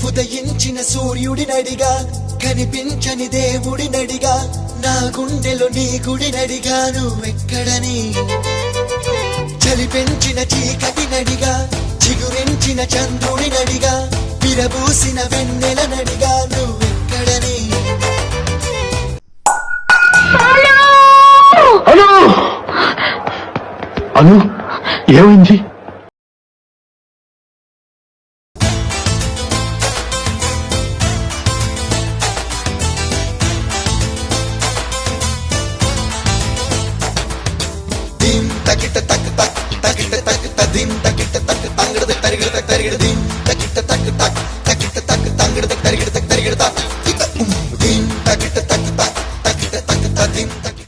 ఉదయించిన సూర్యుడినడిగా కనిపించని దేవుడినడిగా నా గుండెలో నీ గుడినడిగా నువ్వెక్కడని చలి పెంచిన చీకటినడిగా చిగురించిన చంద్రుడినడిగా విరబూసిన వెన్నెలనడిగా నువ్వెక్కడని అను ఏమైంది? తకిట తక్ తక్ తకిట తక్ తదిం తకిట తక్ తంగడ తరిగడ తరిగడ దిం తకిట తక్ తక్